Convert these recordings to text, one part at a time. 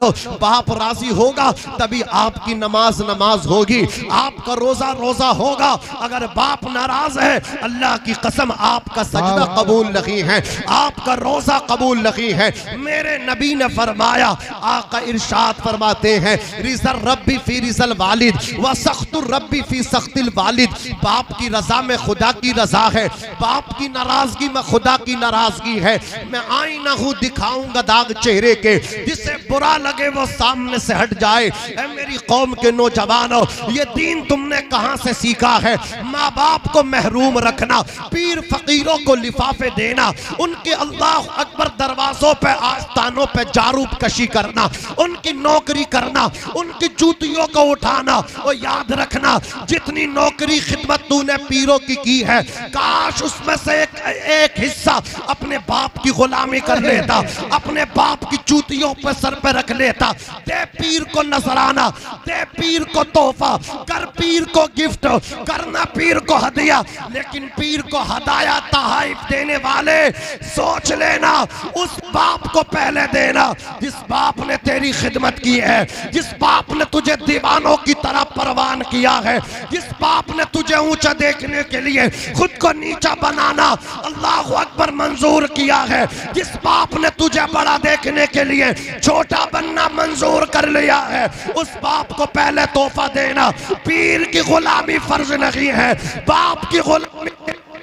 बाप राजी होगा तभी आपकी नमाज नमाज होगी, आपका रोजा रोजा होगा। अगर बाप नाराज है, अल्लाह की कसम आपका सजदा कबूल नहीं है, आपका रोजा कबूल नहीं है। मेरे नबी ने फरमाया, आका इरशाद फरमाते हैं, रिज़ल रब्बी फी रिज़ल वालिद व सख्तुर रब्बी फी सख्तिल वालिद। बाप की रजा में खुदा की रजा है, बाप की नाराजगी में खुदा की नाराजगी है। मैं आईना हूं दिखाऊंगा दाग चेहरे के, जिसे बुरा लगे वो सामने से हट जाए। ऐ मेरी कौम के नौजवानों, ये दीन तुमने कहां से सीखा है? माँ बाप को महरूम रखना, पीर फकीरों को लिफाफे देना, उनके अल्लाह अकबर दरवाजों पे आस्थानों पे जारूब कशी करना, उनकी नौकरी करना, उनकी जूतियों को उठाना। और याद रखना, जितनी नौकरी खिदमत तूने पीरों की है, काश उसमें से एक हिस्सा अपने बाप की गुलामी कर लेता, अपने बाप की जूतियों पे सर पे रख लेता। दे पीर को नजराना, दे पीर को तोहफा, कर पीर को गिफ्ट, करना पीर को हदिया। लेकिन पीर को हदाया तहाइफ देने वाले, सोच लेना उस बाप को पहले देना जिस बाप ने तेरी खिदमत की है, जिस बाप ने तुझे दीवानों की तरह परवान किया है, जिस बाप ने तुझे ऊंचा देखने के लिए खुद को नीचा बनाना अल्लाह अकबर मंजूर किया है, जिस बाप ने तुझे बड़ा देखने के लिए छोटा बनना मंजूर कर लिया है, उस बाप को पहले तोहफा देना। पीर की गुलामी फर्ज नहीं है, बाप की गुलामी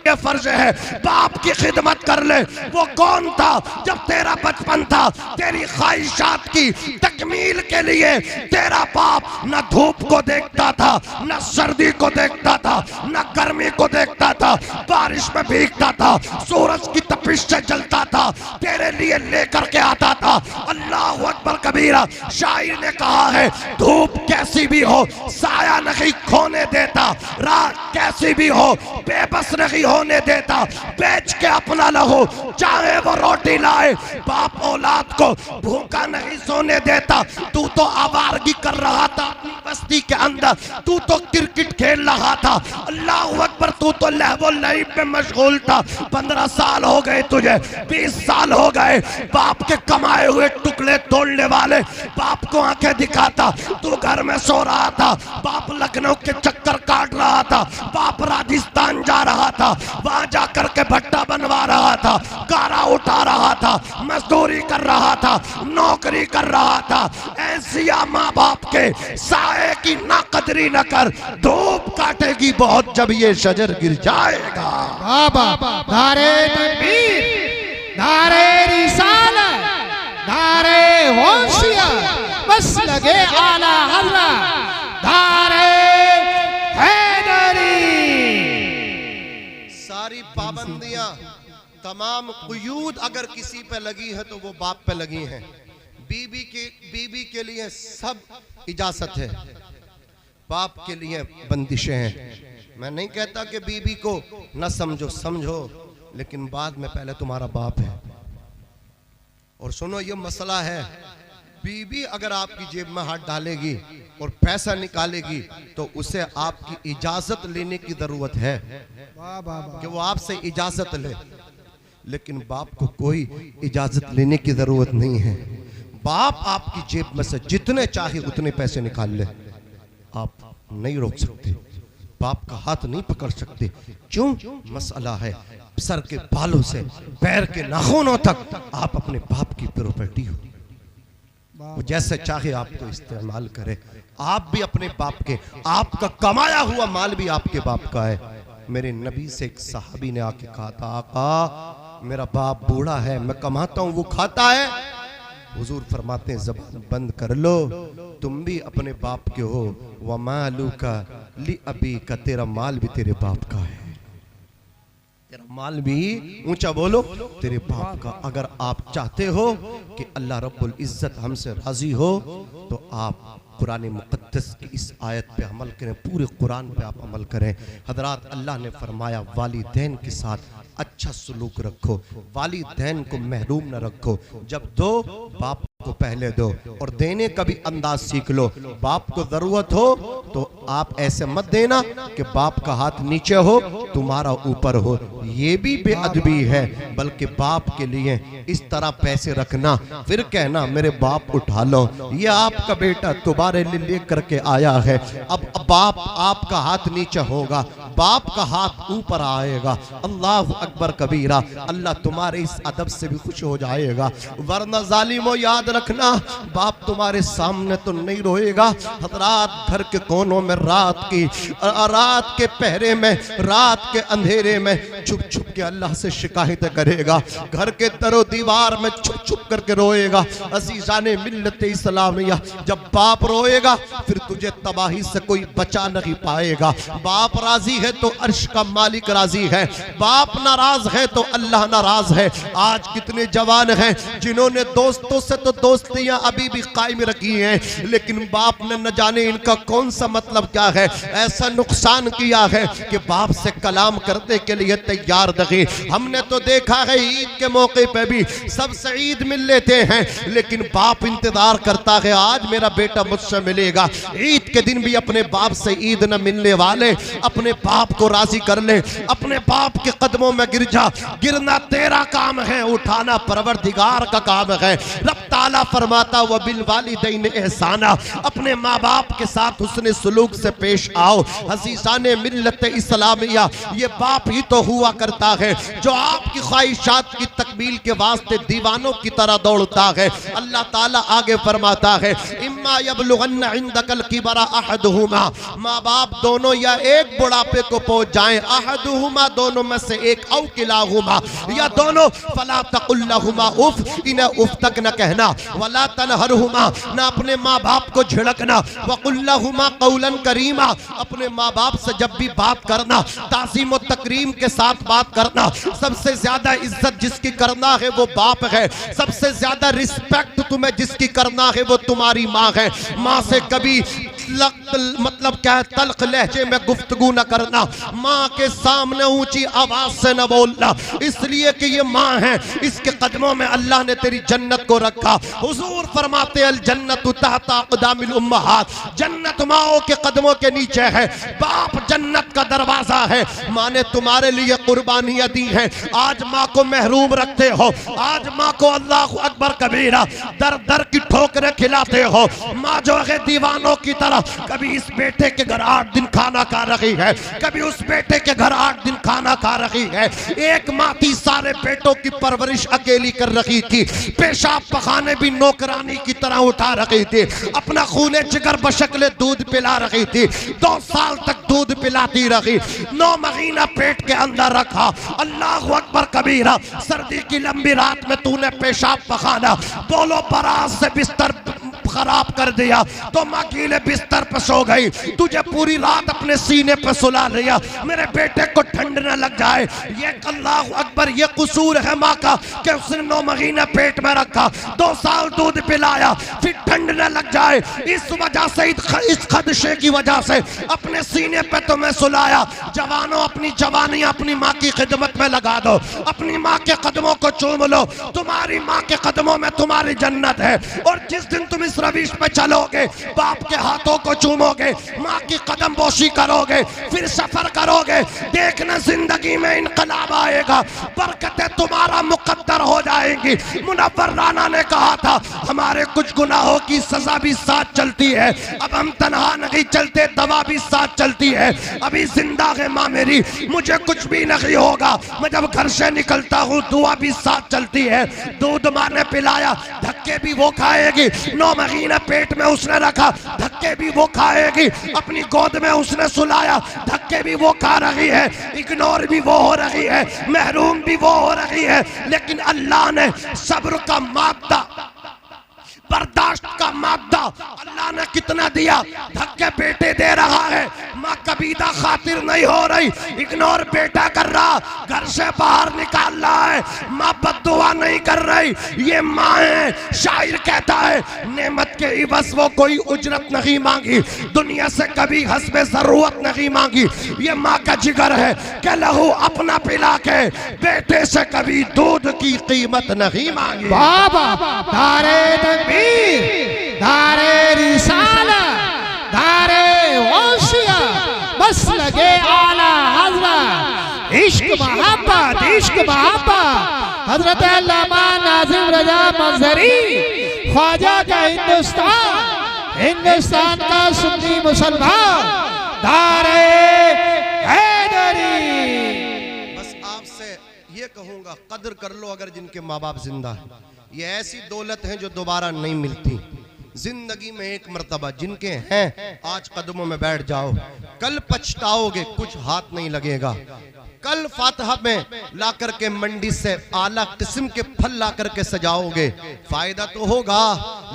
ये फर्ज है। बाप की खिदमत कर ले। वो कौन था जब तेरा बचपन था, तेरी ख्वाहिशात की तकमील के लिए तेरा बाप न धूप को देखता था, न सर्दी को देखता था, न गर्मी को देखता था, बारिश में भीगता था, सूरज की तपिश से जलता था, तेरे लिए लेकर के आता था। अल्लाह अकबर कबीरा। शायर ने कहा है, धूप कैसी भी हो साया नहीं खोने देता, रात कैसी भी हो बेबस नहीं होने देता, बेच के अपना लहू चाहे वो रोटी लाए। बाप औलाद को भूखा नहीं सोने देता। तू तो आवारगी कर रहा था अपनी बस्ती के अंदर, तू तो क्रिकेट खेल रहा था, अल्लाह अकबर, तू तो लहवो लईब में मशगूल था। 15 साल हो गए तुझे, 20 साल हो गए, बाप के कमाए हुए टुकड़े तोड़ने वाले बाप को आंखें दिखाता, तू घर में सो रहा था, बाप लखनऊ के चक्कर काट रहा था, बाप राजस्थान जा रहा था, वहां जाकर के भट्टा बनवा रहा था, कारा उठा रहा था, मजदूरी कर रहा था, नौकरी कर रहा था। ऐसिया माँ बाप के साए की ना कदरी न कर, धूप काटेगी बहुत जब ये शजर गिर जाएगा। बाबा नारे तकबीर, नारे रिसालत, नारे होशियार, बस लगे आला हज़रत, नारे सारी पाबंदियां, तमाम कुयूद अगर किसी पे लगी है तो वो बाप पे लगी हैं। बीबी के लिए सब इजाजत है, बाप के लिए बंदिशें हैं। मैं नहीं कहता कि बीबी को न समझो, समझो, लेकिन बाद में पहले तुम्हारा बाप है। और सुनो, ये मसला है, बीबी अगर आपकी जेब में हाथ डालेगी और पैसा निकालेगी तो उसे आपकी इजाजत लेने की जरूरत है कि वो आपसे इजाजत ले, लेकिन बाप को कोई इजाजत लेने की जरूरत नहीं है। बाप आपकी जेब में से जितने चाहे उतने पैसे निकाल ले, आप नहीं रोक सकते, बाप का हाथ नहीं पकड़ सकते। क्यों? मसला है सर के बालों से पैर के नाखूनों तक आप अपने बाप की प्रॉपर्टी हो, वो जैसे चाहे आपको इस्तेमाल करे। आप भी अपने बाप के, आपका कमाया हुआ माल भी आपके बाप का है। मेरे नबी से एक सहाबी ने आके कहा था, आका मेरा बाप बूढ़ा है, मैं कमाता हूँ वो खाता है। हुजूर फरमाते हैं, ज़बान बंद कर लो, तुम भी अपने बाप के हो। व मालू का ली अबी का, तेरा माल भी तेरे बाप का है, तेरा माल भी, ऊंचा बोलो, तेरे बाप का। अगर आप चाहते हो कि अल्लाह रब्बुल इज्जत हमसे राजी हो तो आप कुरान मुक़द्दस की इस आयत पे अमल करें, पूरे कुरान पे आप अमल करें। हजरात, अल्लाह ने फरमाया वालिदैन के साथ अच्छा सलूक रखो, वालिदैन को महरूम न रखो। जब दो बाप को पहले दो और देने का भी अंदाज सीख लो। बाप को जरूरत हो तो आप ऐसे मत देना कि बाप का हाथ नीचे हो तुम्हारा ऊपर हो, ये भी बेअदबी है। बल्कि बाप के लिए इस तरह पैसे रखना, फिर कहना मेरे बाप उठा लो, ये आपका बेटा तुम्हारे लिए ले करके आया है। अब बाप आपका हाथ नीचे होगा, बाप का हाथ ऊपर आएगा। अल्लाह अकबर कबीरा। अल्लाह तुम्हारे इस अदब से भी खुश हो जाएगा। वरना जालिमो याद रखना, बाप तुम्हारे सामने तो नहीं रोएगा। हजरात घर के कोनों में रात के पहरे में, रात के अंधेरे में छुप छुप के अल्लाह से शिकायत करेगा। घर के दरो दीवार में छुप छुप करके रोएगा। अजीजाने मिल्लत इस्लामिया, जब बाप रोएगा फिर तुझे तबाही से कोई बचा नहीं पाएगा। बाप राजी है तो अर्श का मालिक राजी है, बाप नाराज है तो अल्लाह नाराज है। आज कितने जवान हैं जिन्होंने दोस्तों से तो दोस्तियां अभी भी कायम रखी हैं, लेकिन बाप ने न जाने इनका कौन सा मतलब क्या है, ऐसा नुकसान किया है कि बाप से कलाम करने के लिए तैयार नहीं। हमने तो देखा है ईद के मौके पे भी सबसे ईद मिल लेते हैं, लेकिन बाप इंतजार करता है आज मेरा बेटा मुझसे मिलेगा। ईद के दिन भी अपने बाप से ईद न मिलने वाले अपने बाप को राजी कर ले, अपने बाप के कदमों में गिर जा। गिरना तेरा काम है, उठाना परवरदिगार का काम है। रब ताला फरमाता व बिल वालिदैन एहसाना, अपने माँ बाप के साथ हुस्ने सुलूक से पेश आओ। हसीसाने मिल्लत इस्लामिया, ये बाप ही तो हुआ करता है जो आपकी ख्वाहिशात की तकमील के वास्ते दीवानों की तरह दौड़ता है। अल्लाह ताला आगे फरमाता है इम्मा यबलुगन्ना इंदकल किबरा अहदुहुमा, माँ बाप दोनों या एक बुढ़ापे को पहुंच जाएं, अहदुहुमा दोनों में से एक, औ किलाहुमा या दोनों, फला तकुल्लहुमा उफ, इन्हें उफ तक न कहना, वला तनहरहुमा, ना अपने माँ बाप को झिड़कना, वकुल्लहुमा कौलन करीमा, अपने माँ बाप से जब भी बात करना ताज़ीम और तकरीम के साथ बात करना। सबसे ज्यादा इज्जत जिसकी करना है वो बाप है, सबसे ज्यादा रिस्पेक्ट तुम्हें जिसकी करना है वो तुम्हारी माँ है। माँ से कभी मतलब क्या है, तल्ख लहजे में गुफ्तगू न करना, माँ के सामने ऊंची आवाज से न बोलना, इसलिए कि ये माँ है, इसके कदमों में अल्लाह ने तेरी जन्नत को रखा। हुजूर फरमाते अल जन्नतु तहता अक़दामिल उम्महात, जन्नत माओ के कदमों के नीचे है। बाप जन्नत का दरवाजा है। माँ ने तुम्हारे लिए कुर्बानियां दी हैं, आज माँ को महरूम रखते हो, आज माँ को अल्लाह अकबर कबीरा दर दर की ठोकरें खिलाते हो। माँ जो है दीवानों की तरह कभी इस बेटे के घर 8 दिन खाना खा रही है, कभी उस बेटे के घर 8 दिन खाना खा रही है। एक माँ थी सारे बेटों की परवरिश अकेली कर रही थी, पेशाब पखाने भी नौकरानी की तरह उठा रही थी, अपना खूने जिगर बशक्ले दूध पिला रही थी, 2 साल तक दूध पिलाती रही, 9 महीना पेट के अंदर रखा। अल्लाह अकबर कबीरा, सर्दी की लंबी रात में तूने पेशाब पखाना, बोलो बरात से बिस्तर खराब कर दिया तो माँ गीले बिस्तर पर सो गई, तुझे पूरी रात अपने सीने पर सुला लिया, मेरे बेटे को ठंड न लग जाए। ये अल्लाह अकबर, ये कसूर है माँ का कि उसने 9 महीने पेट में रखा, 2 साल दूध पिलाया, फिर ठंड न लग जाए, इस वजह से, इस खदशे की वजह से अपने सीने पे तुम्हें सुलाया। जवानों, अपनी जवानी अपनी माँ की खिदमत में लगा दो, अपनी माँ के कदमों को चूम लो, तुम्हारी माँ के कदमों में तुम्हारी जन्नत है। और जिस दिन तुम इस रविश पे चलोगे, बाप के हाथों को चूमोगे, माँ की कदम बोशी करोगे, फिर सफर करोगे, देखना जिंदगी में इनकलाब आएगा, बरकतें तुम्हारा मुकद्दर हो जाएंगी। मुनव्वर राना ने कहा था हमारे कुछ गुनाहों की सजा भी साथ चलती है, अब हम तन्हा नहीं चलते, दवा भी साथ चलती है। अभी जिंदा है माँ मेरी, मुझे कुछ भी नहीं होगा, मैं जब घर से निकलता हूँ दुआ भी साथ चलती है। दूध माँ ने पिलाया, धक्के भी वो खाएगी, 9 महीने पेट में उसने रखा, धक्के भी वो खाएगी, अपनी गोद में उसने सुलाया, धक्के भी वो खा रही है, इग्नोर भी वो हो रही है, महरूम भी वो हो रही है। लेकिन अल्लाह ने सब्र का मादा, बर्दाश्त का मादा अल्लाह ने कितना दिया, धक्के बेटे दे रहा है, माँ कबीदा खातिर नहीं हो रही, इग्नोर बेटा कर रहा, घर से बाहर निकाल रहा है, माँ बद्दुआ नहीं कर रही, ये माँ है। शायर कहता है नेमत के इवज वो कोई उजरत नहीं मांगी, दुनिया से कभी हस्बे जरूरत नहीं मांगी, ये माँ का जिगर है कि लहू अपना पिला के बेटे से कभी दूध की कीमत नहीं मांगी। बाबा दारे तकबीर, दारे रिसालत, दारे गौसिया, बस लगे आला हज़रत, इश्क मोहब्बत, इश्क मोहब्बत, हज़रत अल्लामा नाज़िम रज़ा मंज़री, ख्वाजा का हिंदुस्तान, हिंदुस्तान का सुन्नी मुसलमान, दारे हैदरी। बस आपसे ये कहूँगा कदर कर लो अगर जिनके माँ बाप जिंदा है, ये ऐसी दौलत है जो दोबारा नहीं मिलती। जिंदगी में एक मर्तबा जिनके हैं आज कदमों में बैठ जाओ, कल पछताओगे कुछ हाथ नहीं लगेगा। कल फातहा में ला करके मंडी से आला किस्म के फल ला करके सजाओगे, फायदा तो होगा,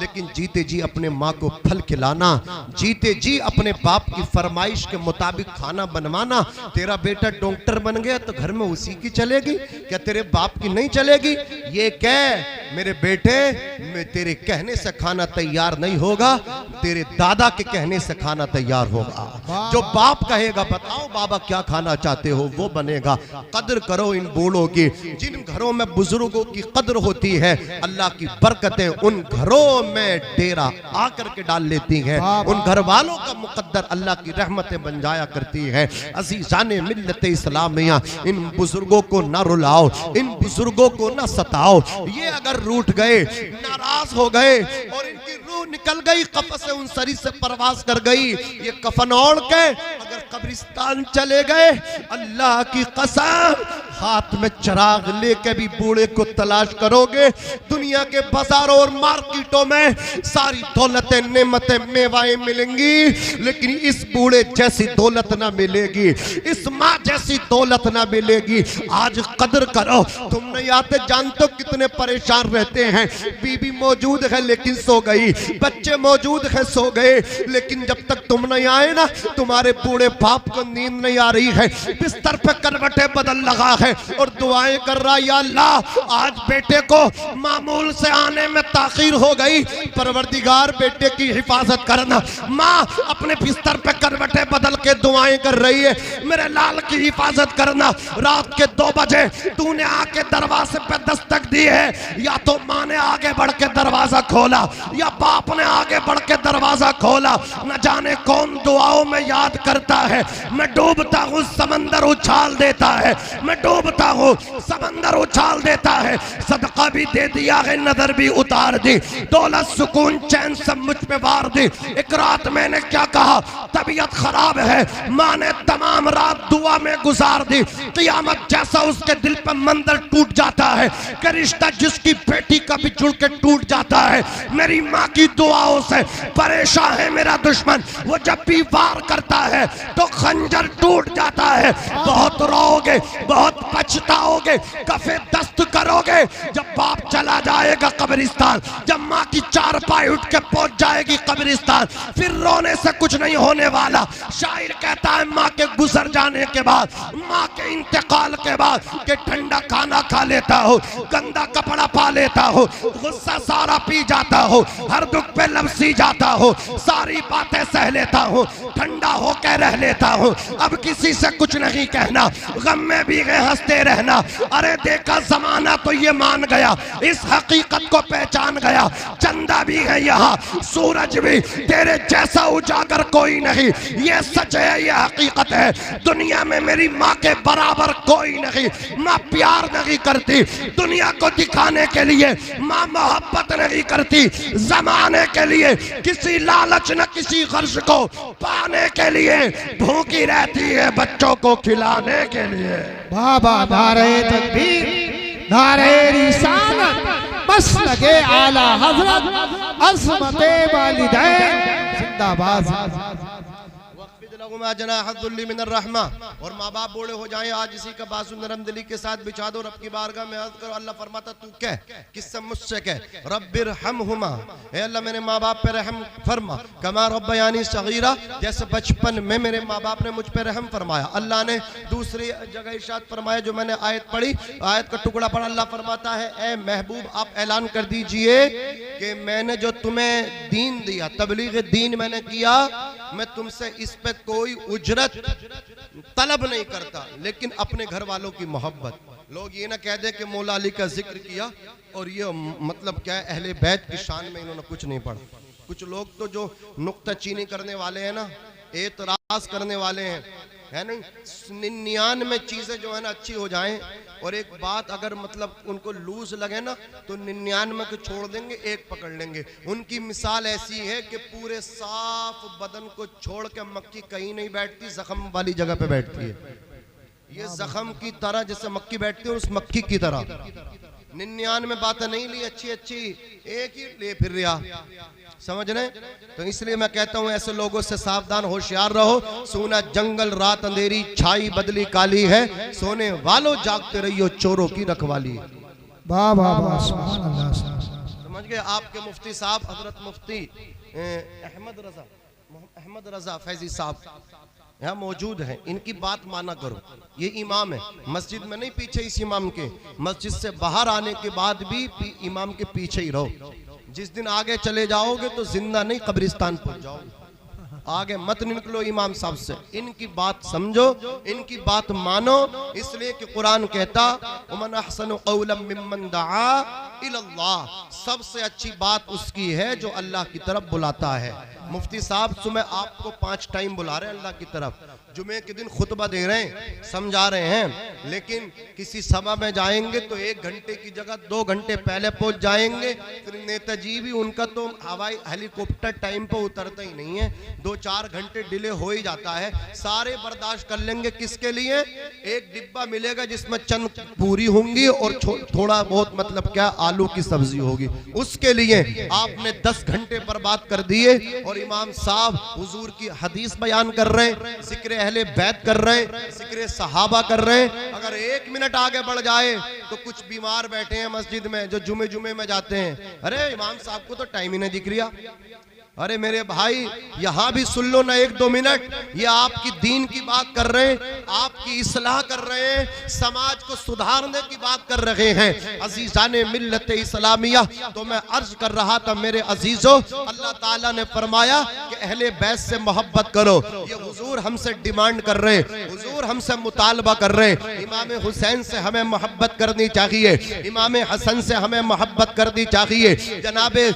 लेकिन जीते जी अपने माँ को फल खिलाना, जीते जी अपने बाप की फरमाइश के मुताबिक खाना बनवाना। तेरा बेटा डॉक्टर बन गया तो घर में उसी की चलेगी, क्या तेरे बाप की नहीं चलेगी? ये कह मेरे बेटे मैं तेरे कहने से खाना तैयार नहीं होगा, तेरे दादा के कहने से खाना तैयार होगा। जो बाप कहेगा बताओ बाबा क्या खाना चाहते हो वो बनेगा। कदर करो इन बूढ़ों की, जिन घरों में बुजुर्गों की कदर होती है अल्लाह की बरकतें उन घरों में डेरा आकर के डाल लेती हैं, उन घर वालों का मुकद्दर अल्लाह की रहमतें बन जाया करती है। अज़ीज़ाने मिल्लत इस्लामिया, इन बुजुर्गों को ना रुलाओ, इन बुजुर्गों को ना सताओ। ये अगर रूठ गए, नाराज हो गए और इनकी रूह निकल गई, कफ़स उन सरी से परवाज कर गई, ये कफन ओढ़ के अगर कब्रिस्तान चले गए, अल्लाह की कसम हाथ में चिराग लेके भी बूढ़े को तलाश करोगे। दुनिया के बाजारों और मार्केटों में सारी दौलतें नेमतें मेवाएं मिलेंगी, लेकिन इस बूढ़े जैसी दौलत ना मिलेगी, इस माँ जैसी दौलत ना मिलेगी। आज कदर करो। तुम नहीं आते जानते हो कितने परेशान रहते हैं, बीबी मौजूद है लेकिन सो गई, बच्चे मौजूद है सो गए, लेकिन जब तक तुम नहीं आए ना तुम्हारे बूढ़े बाप को नींद नहीं आ रही है, बिस्तर पे करवटें बदल लगा है और दुआएं कर रहा, या अल्लाह आज बेटे को मामूल से आने में ताखीर हो गई, परवरदिगार बेटे की हिफाजत करना। माँ अपने बिस्तर पे करवटें बदल के दुआएं कर रही है, मेरे लाल की हिफाजत करना। रात के 2 बजे तूने आके दरवाजे पे दस्तक दी है, या तो माँ ने आगे बढ़ के दरवाजा खोला या बाप ने आगे बढ़ के दरवाजा खोला, न जाने कौन दुआओं में याद करता है। मैं डूबता हूँ समंदर उछाल देता है, मैं डूबता हूँ समंदर उछाल देता है। सदका भी दे दिया है, नजर भी उतार दी, दौलत सुकून चैन सब मुझ पे वार दी। एक रात मैंने क्या कहा, तबीयत खराब है, माँ ने तमाम रात दुआ में गुजार दी। क़यामत जैसा उसके दिल पे मंदिर टूट जाता है कि रिश्ता जिसकी बेटी का भी जुड़ के टूट जाता है। मेरी माँ की दुआओं से परेशान है मेरा दुश्मन, वो जब भी वार करता है तो खंजर टूट जाता है। बहुत रोओगे, बहुत पछताओगे, कफे दस्त करोगे जब बाप चला जाएगा कब्रिस्तान, जब माँ की चारपाई उठ के पहुंच जाएगी कब्रिस्तान, फिर रोने से कुछ नहीं होने वाला। शायर कहता है माँ के गुजर जाने के बाद, माँ के इंतकाल के बाद, कि ठंडा खाना खा लेता हो, गंदा कपड़ा पा लेता हो, गुस्सा सारा पी जाता हो, हर दुख पे लपसी जाता हो, सारी बातें सह लेता हो, ठंडा होकर रह लेता हो, अब किसी से कुछ नहीं कहना, गम में भी गए हंसते रहना। अरे देखा जमाना तो ये मान गया, इस हकीकत को पहचान गया, चंदा भी है यहाँ, सूरज भी, तेरे जैसा उजागर कोई नहीं, ये सच है, ये हकीकत है। दुनिया में मेरी माँ के बराबर कोई नहीं। माँ प्यार नहीं करती दुनिया को दिखाने के लिए, माँ मोहब्बत नहीं करती जमाने के लिए, किसी लालच न किसी गर्ज को पाने के लिए, भूखी रहती है बच्चों को खिलाने के लिए। बाबा नारे तकबीर, नारे रिसालत, बस लगे आला हजरत, अज़मते वालिदैन जिंदाबाद। फख्फिदलहुमा जनाहद्दुल्ली मिनर रहमा। और माँ बाप बूढ़े हो जाएं, आज इसी का बाजू नरम दिली के साथ बिछा दो, रब की बारगाह में अर्ज करो। अल्लाह फरमाता तू कह, किससे? मुझसे कह, रब्बिरहमहुमा, ए अल्लाह मेरे माँ बाप पे रहम फरमा, कमा रब्बयानी सगीरा, जैसे बचपन में मेरे माँ बाप ने मुझ पे रहम फरमाया। अल्लाह ने दूसरी जगह इरशाद फरमाया, जो मैंने आयत पढ़ी, आयत का टुकड़ा पढ़ा, अल्लाह फरमाता है ए महबूब आप ऐलान कर दीजिए कि मैंने जो तुम्हें दीन दिया, तबलीग दीन मैंने किया, मैं तुमसे इस पे कोई उजरत तलब नहीं करता, लेकिन अपने घर वालों की मोहब्बत। लोग ये ना कह दे कि मौला अली का जिक्र किया और ये मतलब क्या है, अहले बैत की शान में इन्होंने कुछ नहीं पढ़ा। कुछ लोग तो जो नुक्ताचीनी करने वाले हैं ना, एतराज करने वाले हैं, है नहीं, 99 चीजें जो है ना अच्छी हो जाएं, और एक बात अगर मतलब उनको लूज लगे ना तो 99 को छोड़ देंगे, एक पकड़ लेंगे। उनकी मिसाल ऐसी है कि पूरे साफ बदन को छोड़ के मक्खी कहीं नहीं बैठती, जख्म वाली जगह पे बैठती है। ये जख्म की तरह जैसे मक्खी बैठती है, उस मक्खी की तरह 99 बातें नहीं ली अच्छी अच्छी, एक ही ले फिर रहा, समझ रहे? तो इसलिए मैं कहता हूं ऐसे लोगों से सावधान, होशियार रहो। सोना जंगल रात अंधेरी, छाई बदली काली है, सोने वालों जागते रहियो, चोरों की रखवाली। वाह वाह वाह, सुभान अल्लाह। समझ गए? आपके मुफ्ती साहब हजरत मुफ्ती अहमद रजा फैजी साहब यहाँ मौजूद है, इनकी बात माना करो। ये इमाम है, मस्जिद में नहीं पीछे इस इमाम के, मस्जिद से बाहर आने के बाद भी इमाम के पीछे ही रहो। जिस दिन आगे चले जाओगे तो जिंदा नहीं कब्रिस्तान पहुंच जाओगे, आगे मत निकलो इमाम साहब से। इनकी बात समझो, इनकी बात मानो, इसलिए कि कुरान कहता वमन अहसनु क़ौलन मिम्मन दआ इलल्लाह, सबसे अच्छी बात उसकी है जो अल्लाह की तरफ बुलाता है। मुफ्ती साहब सुबह आपको 5 टाइम बुला रहे हैं अल्लाह की तरफ, जुमे के दिन खुतबा दे रहे हैं, समझा रहे हैं, लेकिन किसी सभा में जाएंगे तो 1 घंटे की जगह 2 घंटे पहले पहुंच जाएंगे। फिर नेताजी भी उनका तो हवाई हेलीकॉप्टर टाइम पर उतरता ही नहीं है, 2-4 घंटे डिले हो ही जाता है। सारे बर्दाश्त कर लेंगे, किसके लिए? एक डिब्बा मिलेगा जिसमें चंद पूरी होंगी और थोड़ा बहुत मतलब क्या आलू की सब्जी होगी, उसके लिए आपने 10 घंटे बर्बाद कर दिए। और इमाम साहब हुजूर की हदीस बयान कर रहे हैं, जिक्र अहले बैत कर रहे हैं, जिक्र सहाबा कर रहे हैं। अगर 1 मिनट आगे बढ़ जाए तो कुछ बीमार बैठे हैं मस्जिद में जो जुमे में जाते हैं, अरे इमाम साहब को तो टाइम ही नहीं दिख रहा। अरे मेरे भाई यहाँ भी सुन लो ना 1-2 मिनट, ये आपकी दीन की बात कर रहे हैं, आपकी इस्लाह कर रहे हैं, समाज को सुधारने की बात कर रहे हैं। अजीजाने मिल्लत इस्लामिया, तो मैं अर्ज कर रहा था मेरे अजीजों, अल्लाह ताला ने फरमाया कि अहले बैत से मोहब्बत करो। ये हुजूर हमसे डिमांड कर रहे हैं, हुजूर हमसे मुतालबा कर रहे हैं। इमाम हुसैन से हमें मोहब्बत करनी चाहिए, इमाम हसन से हमें मोहब्बत करनी चाहिए, जनाबे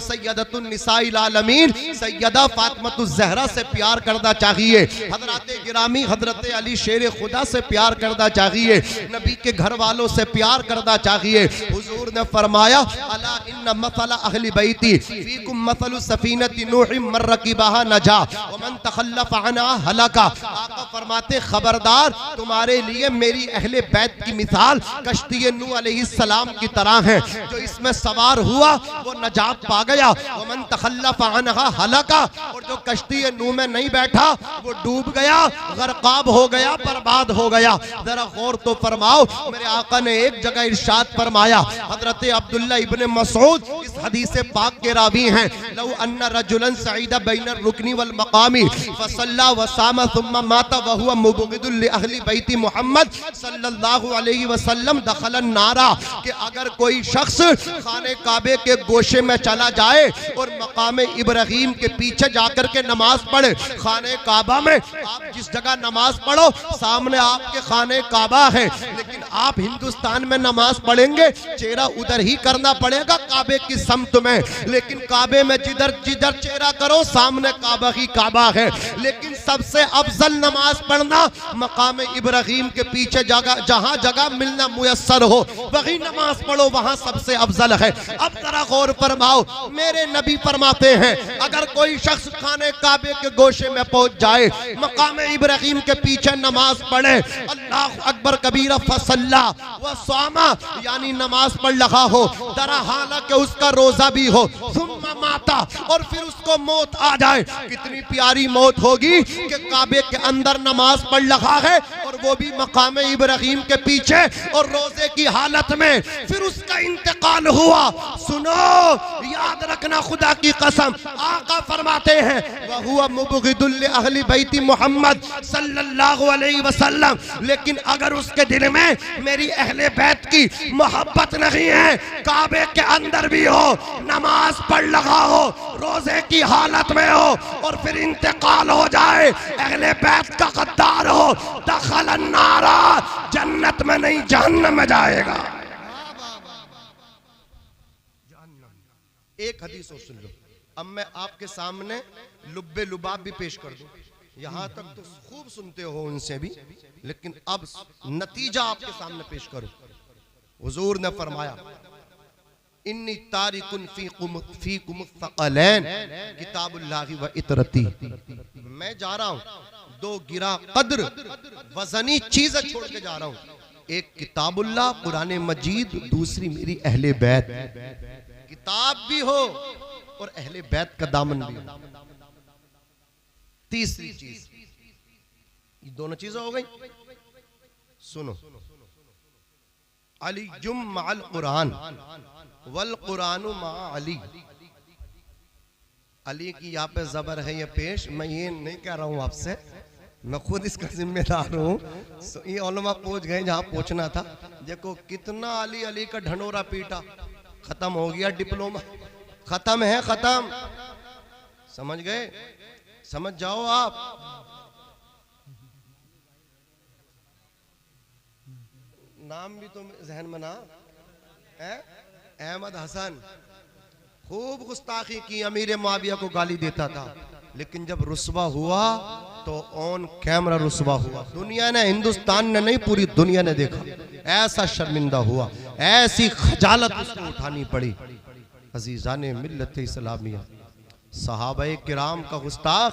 सैयदतुन निसाइल आलमीन सैयदा फातिमा ज़हरा से प्यार करना चाहिए, हजरत गिरामी हजरत अली शेर खुदा से प्यार करना चाहिए, नबी के घर वालों से प्यार करना चाहिए। हुजूर ने फरमाया अला इन्ना मसला अहली बैती फीकुम मसलु सफीनति नूह मर्रकिबहा नजा व मन तखल्लफ अन्हा हलका। आका फरमाते खबरदार, तुम्हारे लिए मेरी अहले बैत की मिसाल कश्ती नूह अलैहिस्सलाम की तरह है, जो इसमें सवार हुआ वो नजात पा गया, व मन तखल्लफ अन्हा हलका, और जो कश्ती नूह में नहीं बैठा वो डूब गया, गर्काब हो गया, बर्बाद हो गया। जरा गौर तो फरमाओ, मेरे आका ने एक जगह इरशाद फरमाया, हजरत अब्दुल्ला इब्ने मसऊद इस हदीस पाक के रावी हैं, लौ अन्ना रजुलन सईदा बैन रुकनी वल मकामी फसल्ला व सामा सुम्मा माता व हुवा मुबगिदुल लि अहली बैती मोहम्मद सल्लल्लाहु अलैहि वसल्लम दखलन नारा, कि अगर कोई शख्स खाने काबे के गोशे में चला जाए और मकाम इब्राहिम के पीछे जाकर के नमाज पढ़े, खाने काबा में आप जिस जगह नमाज पढ़ो सामने आपके खाने काबा है, लेकिन आप हिंदुस्तान में नमाज पढ़ेंगे चेहरा उधर ही करना पड़ेगा काबे की समत में, लेकिन काबे में जिधर जिधर चेहरा करो सामने काबा ही काबा है। लेकिन सबसे अफजल नमाज नमाज पढ़ना मकाम इब्राहिम के पीछे जगह जहां जगह मिलना मुयस्सर हो वही नमाज पढ़ो, वहां सबसे अफजल है। अब जरा गौर फरमाओ, मेरे नबी फरमाते हैं अगर कोई शख्स खाने काबे के गोशे में पहुंच जाए, मकाम इब्राहिम के पीछे नमाज पढ़े, अल्लाह अकबर कबीरा फसल्ला व सामा यानी नमाज पढ़ रहा हो, दरा हालांकि उसका रोजा भी हो, सुम्मा माता और फिर उसको मौत आ जाए, कितनी प्यारी मौत होगी कि काबे के अंदर नमाज पढ़ रहा है और वो भी मकाम इब्राहिम के पीछे और रोजे की हालत में, फिर उसका इंतकाल हुआ। सुनो, याद रखना, खुदा की कसम, आका फरमाते हैं वहुवा मुबग़िदुल अहली बैती मोहम्मद सल्लल्लाहु अलैहि वसल्लम, लेकिन अगर उसके दिल में मेरी अहले बैत की मोहब्बत नहीं है, काबे के अंदर भी हो, नमाज पढ़ लगा हो, रोजे की हालत में हो और फिर इंतकाल हो जाए, अहले बैत का गद्दार हो, दखल अन्नारा, जन्नत में नहीं जहन्नम में जाएगा। एक हदीस और सुन लो, अब मैं आपके सामने लुब्बे लुबाब भी पेश कर दूं। यहां तक तो खूब सुनते हो उनसे भी, लेकिन अब नतीजा आपके सामने पेश करो। हुजूर ने फरमाया इन्नी तारिकुन फीकुम फ़क़लैन किताबुल्लाहि व इतरती, मैं जा रहा हूं दो गिरा कद्र वजनी चीजें छोड़ के जा रहा हूं, एक किताबुल्लाह कुरान मजीद, दूसरी मेरी अहले बैत, किताब भी हो और अहले बैत का दामन भी हो, तीसरी चीज, ये दोनों चीजें हो गई। सुनो, अली जुम मअल कुरान वल कुरानु मा अली, अली की यहाँ पे जबर है ये पेश, मैं ये नहीं कह रहा हूँ आपसे, मैं खुद इसका जिम्मेदार हूँ। ये उलमा पहुंच गए जहाँ पहुंचना था। देखो कितना अली अली का ढंडोरा पीटा, खत्म हो गया डिप्लोमा, खत्म है, खत्म, समझ गए, समझ जाओ आप। नाम भी तो जहन में ना है, अहमद हसन, खूब गुस्ताखी की, अमीर मुआविया को गाली देता था, लेकिन जब रुस्वा हुआ तो ऑन कैमरा रुस्वा हुआ। दुनिया ने, हिंदुस्तान ने नहीं, पूरी दुनिया ने देखा, ऐसा शर्मिंदा हुआ, ऐसी खजालत उसको उठानी पड़ी। अजीज़ाने मिल्लत इस्लामिया, सहाबाए किराम का गुस्ताख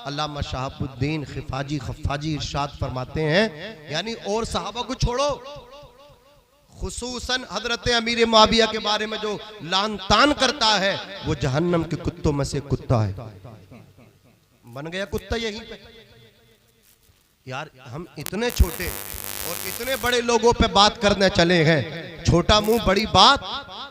अल्लामा शहाबुद्दीन खफाजी इरशाद फरमाते हैं, यानी और सहाबा को छोड़ो, खुसूसन हजरत अमीर मुआविया के बारे में जो लान तान करता है वो जहन्नम के कुत्तों में से कुत्ता है, बन गया कुत्ता यहीं पे। यार हम इतने छोटे और इतने बड़े लोगों पे बात करने चले हैं, छोटा मुंह बड़ी बात,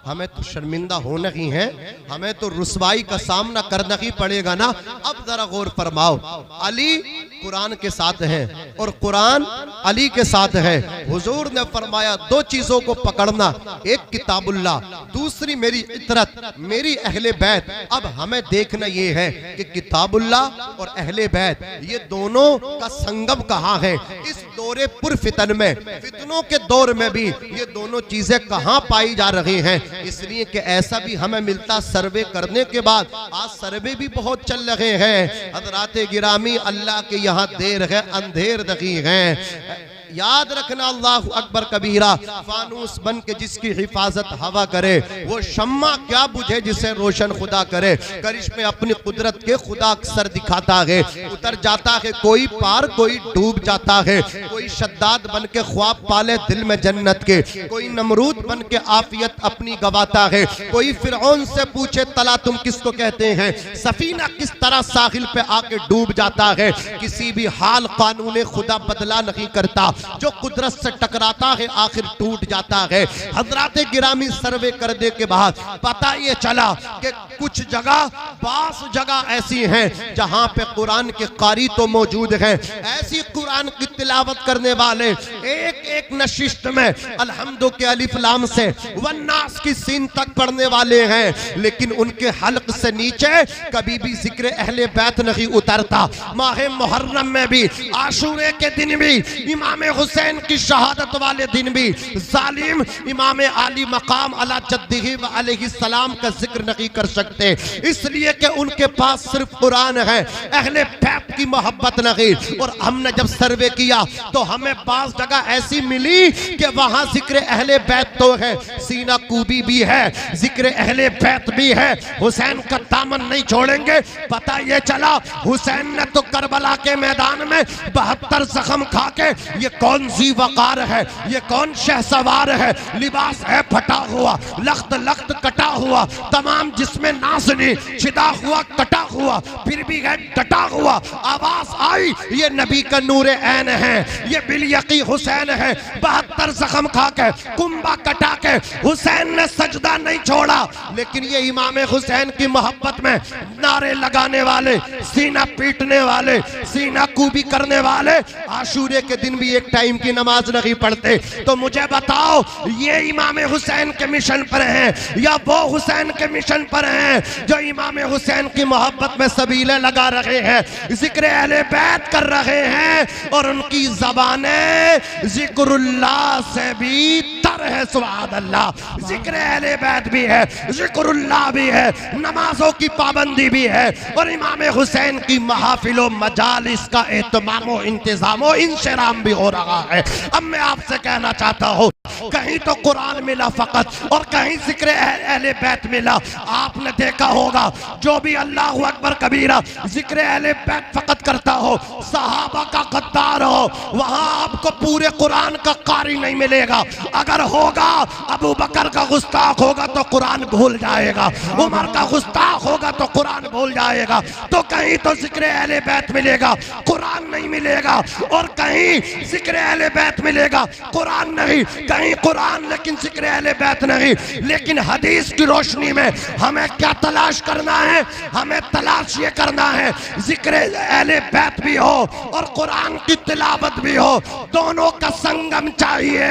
हमें तो शर्मिंदा होना ही है, हमें तो रुसवाई का सामना करना ही पड़ेगा ना। अब जरा गौर फरमाओ, अली कुरान के साथ है और कुरान अली के साथ है। हुजूर ने फरमाया दो चीजों को पकड़ना, एक किताबुल्लाह, दूसरी मेरी इतरत, मेरी अहले बैत। अब हमें देखना ये है कि किताबुल्लाह और अहले बैत ये दोनों का संगम कहाँ है। इस दौरे पुरफितन में, फितनों के दौर में भी ये दोनों चीजें कहाँ पाई जा रही हैं। इसलिए कि ऐसा भी हमें मिलता सर्वे करने के बाद, आज सर्वे भी बहुत चल रहे हैं। हज़रात गिरामी, अल्लाह के यहाँ देर है, अंधेर नहीं है। याद रखना, अल्लाह अकबर कबीरा, फानूस बन के जिसकी हिफाजत हवा करे वो शम्मा क्या बुझे जिसे रोशन खुदा करे। करिश्मे अपनी कुदरत के खुदा अक्सर दिखाता है, उतर जाता है कोई पार, कोई डूब जाता है, कोई शद्दाद बन के ख्वाब पाले दिल में जन्नत के, कोई नमरूद बन के आफियत अपनी गवाता है, कोई फिरौन से पूछे तला तुम किसको कहते हैं, सफीना किस तरह साहिल पे आके डूब जाता है। किसी भी हाल कानून खुदा बदला नहीं करता, जो कुदरत से टकराता है आखिर टूट जाता है। हजरात गिरामी, सर्वे करने के बाद पता ये चला कि कुछ जगह, बास जगह ऐसी हैं जहां पे कुरान के कारी तो मौजूद हैं, ऐसी कुरान की तिलावत करने वाले एक एक नशिस्त में अलहम्दु के अलिफ लाम से वन्नास की सीन तक पढ़ने वाले हैं, लेकिन उनके हल्क से नीचे कभी भी जिक्र अहले बैत नहीं उतरता। माह मुहर्रम में भी, आशूरे के दिन भी इमाम हुसैन की शहादत वाले दिन भी जालिम इमाम आली मकाम अला जद्दिही व अलैहि सलाम का जिक्र नहीं कर सकते, इसलिए कि उनके पास सिर्फ कुरान है, अहले बैत की मोहब्बत नहीं। और हमने जब सर्वे किया तो हमें बास जगह ऐसी मिली कि वहां जिक्र अहले बैत तो है, सीना कूबी भी है, जिक्र अहले बैत भी है, हुसैन का दामन नहीं छोड़ेंगे। पता ये चला हुसैन ने तो करबला के मैदान में 72 जख्म खा के, ये कौन सी वकार है, ये कौन शहसवार है, लिबास है फटा हुआ, लख्त लख्त कटा हुआ, तमाम जिसमें नासनी छिदा हुआ कटा हुआ, फिर भी है डटा हुआ। आवाज आई ये नबी का नूर ऐन है, ये बिलयकी हुसैन है। 72 जख्म खा के, कुंबा कटा के हुसैन ने सजदा नहीं छोड़ा। लेकिन ये इमाम हुसैन की मोहब्बत में नारे लगाने वाले, सीना पीटने वाले, सीना कूबी करने वाले आशूरे के दिन भी एक टाइम की नमाज नहीं पढ़ते। तो मुझे बताओ ये इमाम हुसैन के मिशन पर हैं या वो हुसैन के मिशन पर हैं जो इमाम हुसैन की मोहब्बत में सबीले लगा रहे हैं, जिक्र अहले बैत कर रहे हैं और उनकी ज़बानें जिक्रुल्लाह से भी तर है। सुभान अल्लाह, जिक्र अहले बैत भी है, जिक्रुल्लाह भी है, नमाजों की पाबंदी भी है और इमाम हुसैन की महफिलों मजालिस का एहतमाम व इंतजाम व इंशराम भी हो रहा है। अब मैं आपसे कहना चाहता हूँ, कहीं तो कुरान मिला फकत और कहीं जिक्र अहले बैत मिला। आपने देखा होगा जो भी अल्लाहु अकबर कबीरा जिक्र अहले बैत फकत करता हो, सहाबा का गद्दार हो, वहां आपको पूरे कुरान का कारी नहीं मिलेगा। अगर होगा अबू बकर का गुस्ताख होगा तो कुरान भूल जाएगा, उमर का गुस्ताख होगा तो कुरान भूल जाएगा। तो कहीं तो जिक्र अहले बैत मिलेगा, कुरान नहीं मिलेगा, और कहीं जिक्र अहले बैत मिलेगा, कुरान नहीं, कहीं कुरान लेकिन जिक्र अहले बैत नहीं। लेकिन हदीस की रोशनी में हमें क्या तलाश करना है? हमें तलाश ये करना है जिक्र अहले बैत भी हो और कुरान की तिलावत भी हो, दोनों का संगम चाहिए।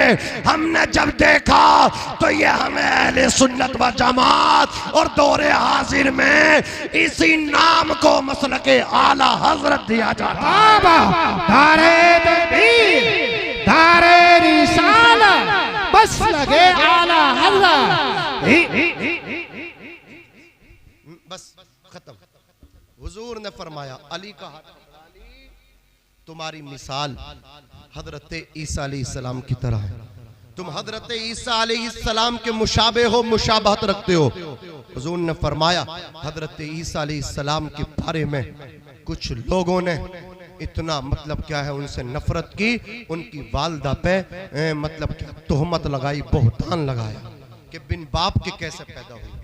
हमने जब देखा तो ये हमें अहले सुन्नत व जमात और दौरे हाजिर में इसी नाम को मसलके आला हजरत दिया जाता है। धारे रिसाला बस लगे आला हज़रत। बस खत्म। हुजूर ने फरमाया अली का तुम्हारी मिसाल हजरत ईसा अलैहिस्सलाम की तरह है, तुम हजरत ईसा अलैहिस्सलाम के मुशाबे हो, मुशाबहत रखते हो। हुजूर ने फरमाया हजरत ईसा अलैहिस्सलाम के बारे में कुछ लोगों ने इतना मतलब क्या है उनसे नफरत की, उनकी वालदा पे मतलब क्या तोहमत लगाई, बहुतान लगाया कि बिन बाप के कैसे पैदा हुई।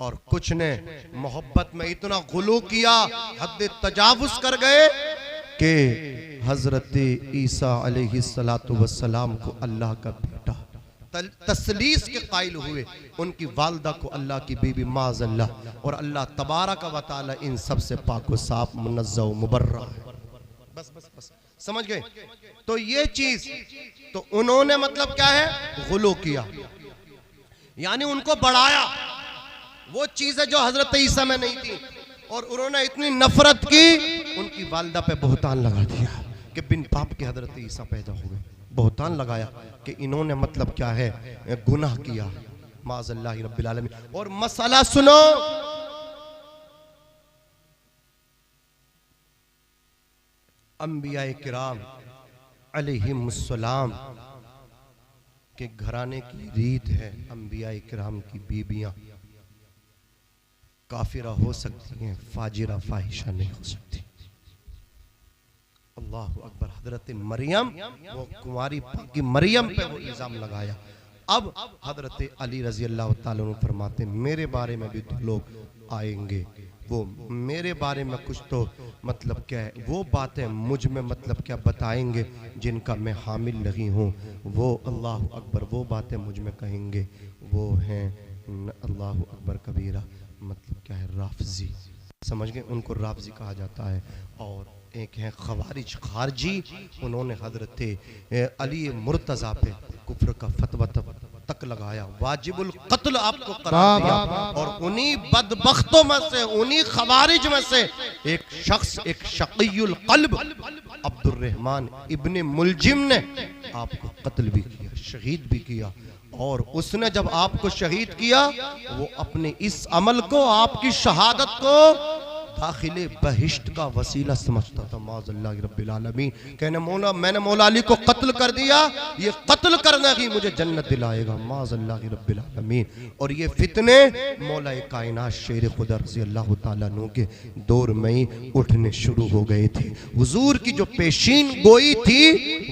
और कुछ ने मोहब्बत में इतना गुलू किया, हद तजावुज कर गए कि हजरत ईसा अलैहिस्सलातु वस्सलाम को अल्लाह का बेटा तसलीस के कायल हुए, उनकी वालदा को अल्लाह की बीबी माज़ अल्लाह, और अल्लाह तबारक व तआला इन सब से पाक व साफ मुनज़्ज़ह व मुबर्रा है। बस बस बस समझ गए? तो ये चीज तो उन्होंने मतलब क्या है गुलू किया, यानी उनको बढ़ाया, वो चीजें जो हजरत ईसा में नहीं थी, और उन्होंने इतनी नफरत की, उनकी वालदा पे बहुतान लगा दिया कि बिन बाप के हजरत ईसा पैदा हुए। बहुतान लगाया कि इन्होंने मतलब क्या है गुनाह किया, माज़ल्लाहि रब्बिल आलमीन। और मसला सुनो, अंबिया किराम अलैहिमुस्सलाम के घराने की रीत है, अंबिया किराम की बीबियां काफिरा हो सकती हैं, फाजिरा फाहिशा नहीं हो सकती। अल्लाह अकबर। हजरत मरियम, वो कुंवारी की मरियम पे वो इल्जाम लगाया। अब हजरत अली रजी अल्लाह तआला अन्हु फरमाते मेरे बारे में भी तो लोग आएंगे, वो मेरे बारे में कुछ तो मतलब क्या है वो बातें मुझ में मतलब क्या बताएंगे जिनका मैं हामिल नहीं हूँ, वो अल्लाह अकबर वो बातें मुझ में कहेंगे, वो हैं अल्लाह अकबर कबीरा, मतलब क्या है राफजी, समझ गए? उनको राफजी कहा जाता है। और एक है खवारिज खारजी, उन्होंने हजरत अली मुर्तज़ा पे कुफ्र का फतवा तक लगाया, वाजिबुल कत्ल आपको करार दिया। और उन्हीं बदबख्तों में से, उन्हीं खवारिज में से एक शख्स, एक शकीयुल कल्ब अब्दुर्रहमान इब्ने मुलजिम ने आपको कत्ल भी किया, शहीद भी किया। और उसने जब आपको शहीद किया, वो अपने इस अमल को, आपकी शहादत को दाखिले बहिश्त का वसीला समझता था। माज़अल्लाह रब्बिल आलमीन, कहने मौला मैंने मौला अली को कत्ल कर दिया, ये कत्ल करना ही मुझे जन्नत दिलाएगा। माज़अल्लाह रब्बिल आलमीन। और ये फितने मौला कायनात शेर खुदा रज़ी अल्लाह ताला अन्हु के दौर में ही उठने शुरू हो गए थे। हुजूर की जो पेशीन गोई थी,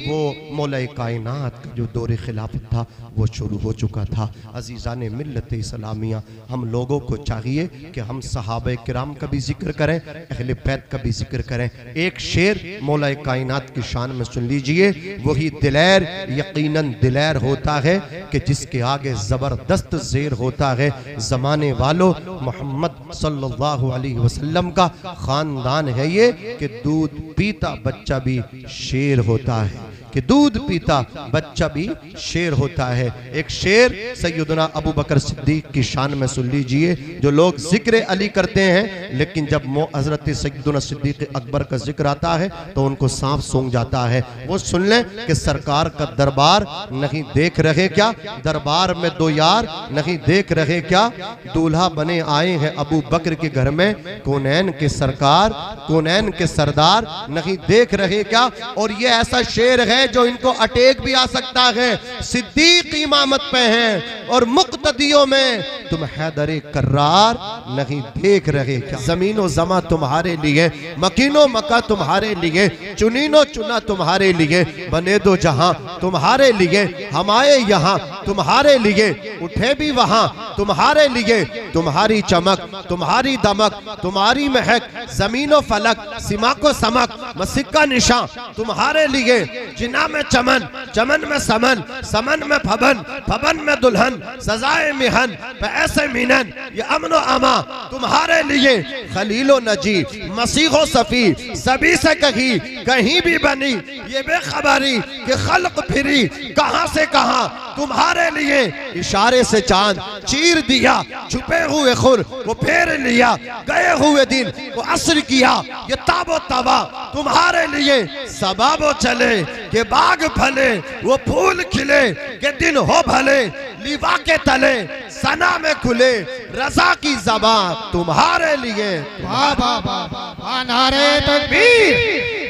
वो मौला कायनात का जो दौर खिलाफत था वो शुरू हो चुका था। अजीज़ान मिल्लत इस्लामिया, हम लोगों को चाहिए कि हम सहाबा किराम का भी जिक्र करें, अहले बैत का भी जिक्र करें। एक शेर मौला कायनात की शान में सुन लीजिए। वही दिलेर यकीनन दिलेर होता है कि जिसके आगे जबरदस्त जेर होता है। जमाने वालों, मोहम्मद सल्लल्लाहु अलैहि वसल्लम का खानदान है ये कि दूध पीता बच्चा भी शेर होता है, कि दूध पीता बच्चा भी शेर होता है। एक शेर सैयदना अबू बकर सिद्दीक की शान में सुन लीजिए। जो लोग जिक्र अली करते हैं, लेकिन जब हजरत सैयदना सिद्दीक अकबर का जिक्र आता है तो उनको सांप सूंघ जाता है। वो सुन लें कि सरकार का दरबार नहीं देख रहे क्या, दरबार में दो यार नहीं देख रहे क्या, दूल्हा बने आए हैं अबू बकर के घर में, कौनैन के सरकार, कौनैन के सरदार नहीं देख रहे क्या। और ये ऐसा शेर है जो इनको अटैक भी आ सकता है। सिद्दीक इमामत पे हैं और मुक्तदियों में तुम हैदर कर्रार नहीं देख रहे क्या। जमीनो जमा तुम्हारे लिए, मकीनो मका तुम्हारे लिए, चुनीनो चुना तुम्हारे लिए, बने दो जहां तुम्हारे लिए, हम आए यहाँ तुम्हारे लिए, उठे भी वहां तुम्हारे लिए। तुम्हारी चमक, तुम्हारी दमक, तुम्हारी महक, जमीनो फलक, सीमा को समक, मसिक का निशान तुम्हारे लिए। जिना में चमन, चमन में समन, समन में फबन, फबन में दुल्हन, सजाए मिहन पे ऐसे मीनन, ये अमनो अमा तुम्हारे लिए। खलीलो नजी मसीहो सफी, सभी से कही कहीं भी बनी ये बेखबरी कि खल्क फिरी कहां से कहां तुम्हारे लिए। इशारे से चांद चीर दिया, छुपे हुए खुर को फेर लिया, गए हुए दिन को असर किया, ये ताबो तबा तुम्हारे लिए। सबाबो चले के बाग फले, वो फूल खिले के दिन हो भले, लिवा के तले सना में खुले, रजा की ज़बान तुम्हारे लिए। वाह वाह वाह, नारे तकबीर,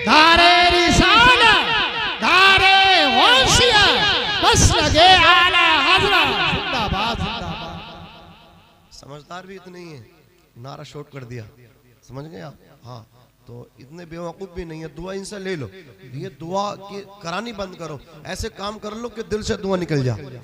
नारे रिसालत, नारे गौसियत, बस लगे आला हज़रत, जिंदाबाद जिंदाबाद। समझदार भी इतने ही है, नारा शॉर्ट कर दिया, समझ गए आप। हाँ, तो इतने बेवकूफ़ भी नहीं है। दुआ इनसे ले लो, ये दुआ की करानी बंद करो। ऐसे काम कर लो कि दिल से दुआ निकल जाए,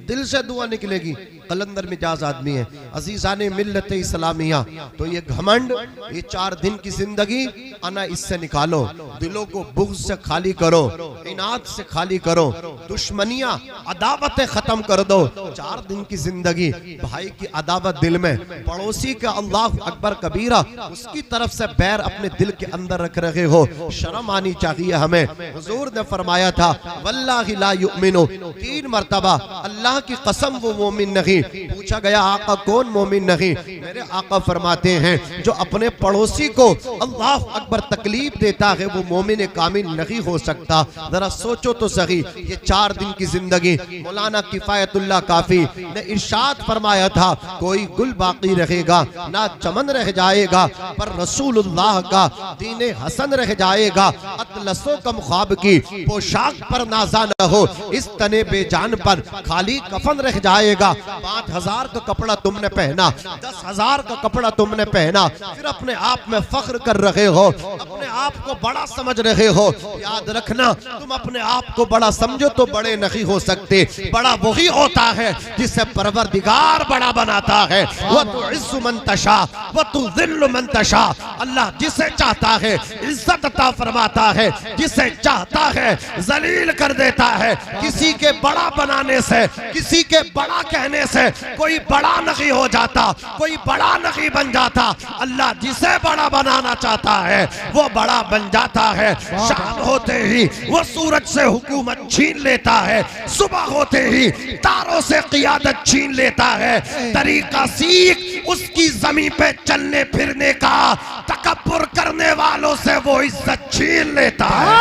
दिल से दुआ निकलेगी। कलंदर मिजाज आदमी है। अजीज़ाने मिल्लत इस्लामिया, तो ये घमंड, ये 4 दिन की जिंदगी आना इससे निकालो। दिलों को बुग़्ज़ से खाली करो, इनाद से खाली करो, दुश्मनियाँ अदावतें ख़त्म कर दो। 4 दिन की जिंदगी, भाई की अदावत दिल में, पड़ोसी का अल्लाह अकबर कबीरा, उसकी तरफ से बैर अपने दिल के अंदर रख रहे हो, शर्म आनी चाहिए हमें। हुजूर ने फरमाया था, वल्लाहि ला युमिनु, 3 मरतबा अल्लाह की कसम वो मोमिन नहीं। पूछा गया आका कौन मोमिन नहीं? मेरे आका फरमाते हैं जो अपने पड़ोसी को अल्लाह अकबर तकलीफ देता है वो मोमिन कामिल नहीं हो सकता। जरा सोचो तो सही, ये 4 दिन की जिंदगी। मौलाना किफायतुल्लाह काफी ने इरशाद फरमाया था, कोई गुल बाकी रहेगा ना चमन रह जाएगा, पर रसूलुल्लाह का दीने हसन रह जाएगा। अतलसो कम ख्वाब की पोशाक पर नाजा न हो, इस तने बेजान पर खाली कफन रह जाएगा। 5000 का कपड़ा तुमने पहना, 10,000 का कपड़ा तुमने पहना, फिर अपने आप में फख्र कर रहे हो, अपने आप को बड़ा समझ रहे हो। याद रखना, तुम अपने आप को बड़ा समझो तो बड़े नहीं हो सकते। बड़ा वही होता है जिसे परवरदिगार बड़ा बनाता है। वह तो इज्जु मन तशा वह तो जिल्लु मन तशा। अल्लाह जिसे चाहता है इज्जत अता फरमाता है, जिसे चाहता है जलील कर देता है। किसी के बड़ा बनाने से, किसी के बड़ा कहने से कोई बड़ा नहीं हो जाता, कोई बड़ा नहीं बन जाता। अल्लाह जिसे बड़ा बनाना चाहता है वो बड़ा बड़ा बन जाता है, शाम होते ही वो सूरज से हुकूमत छीन लेता है, सुबह होते ही तारों से क़ियादत छीन लेता है। तरीका सीख उसकी ज़मीन पे चलने फिरने का, तकब्बुर करने वालों से वो इज्जत छीन लेता है।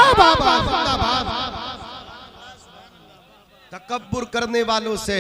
तकब्बुर करने वालों से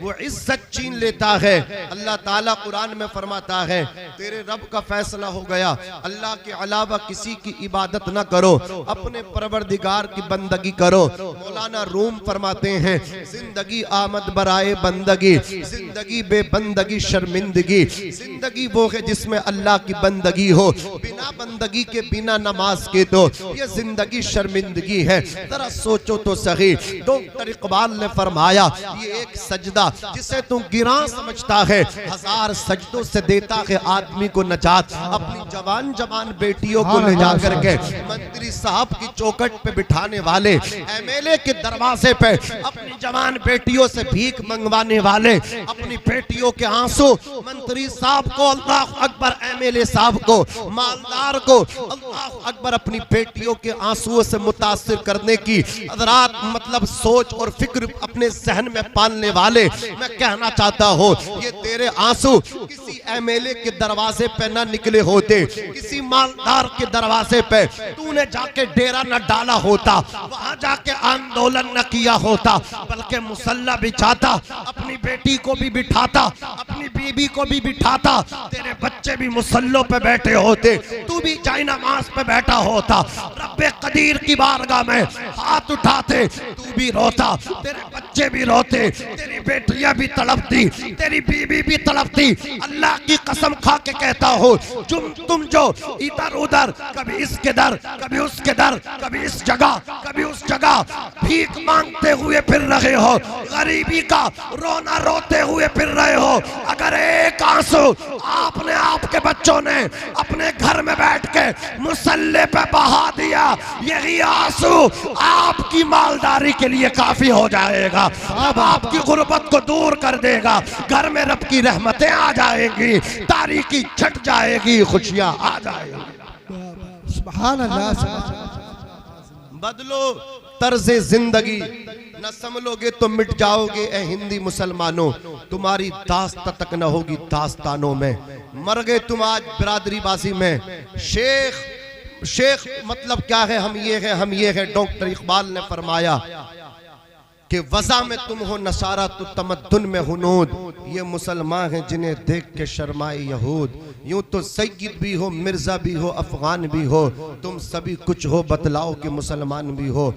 वो इज्जत छीन लेता है। अल्लाह ताला कुरान में फरमाता है तेरे रब का फैसला हो गया, अल्लाह के अलावा किसी की इबादत ना करो, अपने परवरदिगार की बंदगी करो। मौलाना रूम फरमाते हैं जिंदगी आमद बराए बंदगी, जिंदगी बेबंदगी शर्मिंदगी। जिंदगी वो है जिसमें अल्लाह की बंदगी हो, बिना बंदगी के बिना नमाज के तो ये जिंदगी शर्मिंदगी है। जरा सोचो तो सही। डॉक्टर इकबाल ने फरमाया ये एक सजदा जिसे तू गिरा समझता है, 1000 सजदों से देता है आदमी को नजात। अपनी जवान जवान बेटियों को ले जाकर के मंत्री साहब की चौखट पे बिठाने वाले, एमएलए के दरवाजे पे अपनी जवान बेटियों से भीख मंगवाने वाले, अपनी बेटियों के आंसू मंत्री साहब को, अल्लाह अकबर, एमएलए साहब को, मालदार को, अल्लाह अकबर, अपनी बेटियों के आंसुओं से मुतासिर करने की हज़रात मतलब सोच और फिक्र अपने जहन में पालने वाले, मैं कहना चाहता हूँ ये तेरे आंसू किसी एमएलए के दरवाजे पे ना निकले होते, किसी मालदार के दरवाजे पे तूने जाके डेरा न डाला होता, वहां जाके आंदोलन न किया होता, बल्कि मुसल्ला बिछाता, अपनी बेटी को भी बिठाता, अपनी बीबी को भी बिठाता, तेरे बच्चे भी मुसल्लों पे बैठे होते, तू भी चाहे नमाज पे बैठा होता, रब्बे कदीर की बारगाह में हाथ उठाते, तू भी रोता, तेरे बच्चे भी रोते, तेरी बेटियां भी तड़पती, तेरी बीबी भी तड़पती। अल्लाह की कसम खा के कहता हो तुम जो इधर उधर, कभी इसके दर, कभी उसके दर, कभी इस जगह, कभी उस जगह भीख मांगते हुए फिर रहे हो, गरीबी का रोना रोते हुए फिर रहे हो, अगर एक आंसू आपने आपके बच्चों ने अपने घर में बैठ के मुसल्ले पे बहा दिया, यही आंसू आपकी मालदारी के लिए काफी हो जाएगा, अब आपकी गुर्बत को दूर कर देगा, घर में रब की रहमतें आ जाएंगी, तारीकी छट जाएगी, खुशियां आ जाएगी। सुभान अल्लाह। बदलो तर्ज़े जिंदगी, न संभलोगे तो मिट जाओगे ए हिंदी मुसलमानों, तुम्हारी दास्तां तक न होगी दास्तानों में, मर गए तुम आज बिरादरीबाजी में। शेख मतलब क्या है, हम ये है, हम ये है। डॉक्टर इकबाल ने फरमाया कि वज़ा में तुम हो नसारा तो तमद्दुन में हुनूद, ये मुसलमान हैं जिन्हें देख के शर्माए यहूद। यूं तो सैयद भी हो, मिर्जा भी हो, अफगान भी हो, तुम सभी कुछ हो, बतलाओ कि मुसलमान भी हो।